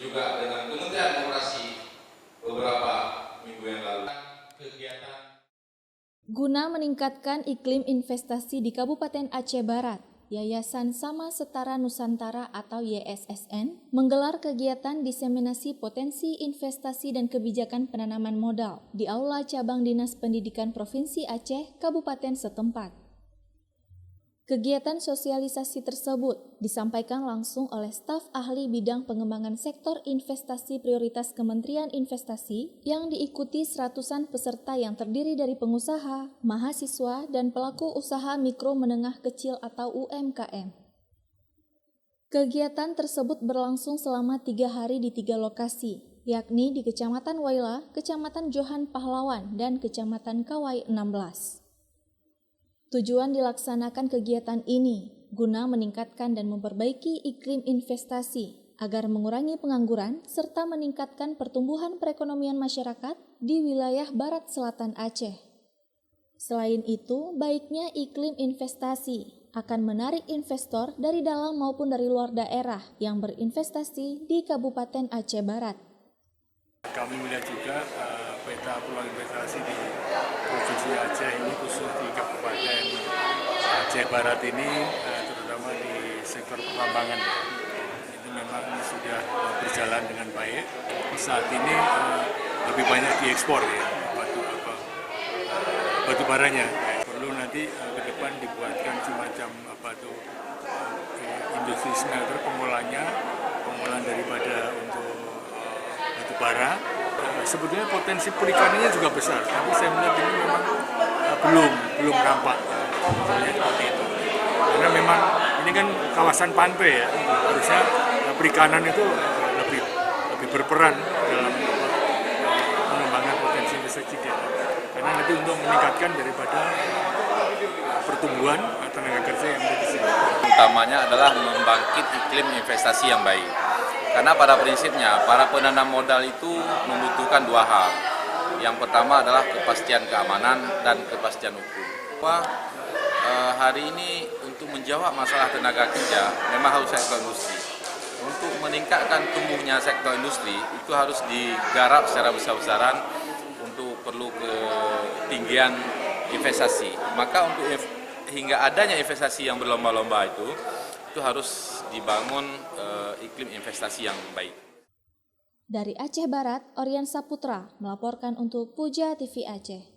juga dengan Kementerian Koperasi beberapa minggu yang lalu. Guna meningkatkan iklim investasi di Kabupaten Aceh Barat, Yayasan Sama Setara Nusantara atau YSSN menggelar kegiatan diseminasi potensi investasi dan kebijakan penanaman modal di Aula Cabang Dinas Pendidikan Provinsi Aceh, Kabupaten setempat. Kegiatan sosialisasi tersebut disampaikan langsung oleh staf ahli bidang pengembangan sektor investasi prioritas Kementerian Investasi yang diikuti seratusan peserta yang terdiri dari pengusaha, mahasiswa, dan pelaku usaha mikro menengah kecil atau UMKM. Kegiatan tersebut berlangsung selama 3 hari di 3 lokasi, yakni di Kecamatan Waila, Kecamatan Johan Pahlawan, dan Kecamatan Kawai 16. Tujuan dilaksanakan kegiatan ini guna meningkatkan dan memperbaiki iklim investasi agar mengurangi pengangguran serta meningkatkan pertumbuhan perekonomian masyarakat di wilayah Barat Selatan Aceh. Selain itu, baiknya iklim investasi akan menarik investor dari dalam maupun dari luar daerah yang berinvestasi di Kabupaten Aceh Barat. Kami melihat juga peta peluang investasi di Provinsi Aceh ini, khusus di Kabupaten Aceh Barat ini, terutama di sektor pertambangan. Itu memang sudah berjalan dengan baik. Saat ini lebih banyak diekspor ya, batu baranya. Perlu nanti ke depan dibuatkan semacam industri smelter pengolahan daripada untuk batu bara. Sebetulnya potensi perikanannya juga besar, tapi saya melihat ini memang belum nampak seperti itu. Karena memang ini kan kawasan pantai ya, harusnya perikanan itu lebih berperan dalam mengembangkan potensi investasi kita. Karena nanti untuk meningkatkan daripada pertumbuhan tenaga kerja yang ada di sini. Utamanya adalah membangkit iklim investasi yang baik. Karena pada prinsipnya, para penanam modal itu membutuhkan 2 hal. Yang pertama adalah kepastian keamanan dan kepastian hukum. Hari ini untuk menjawab masalah tenaga kerja, memang harus sektor industri. Untuk meningkatkan tumbuhnya sektor industri, itu harus digarap secara besar-besaran untuk perlu ketinggian investasi. Maka untuk hingga adanya investasi yang berlomba-lomba itu harus dibangun iklim investasi yang baik. Dari Aceh Barat, Orian Saputra melaporkan untuk Puja TV Aceh.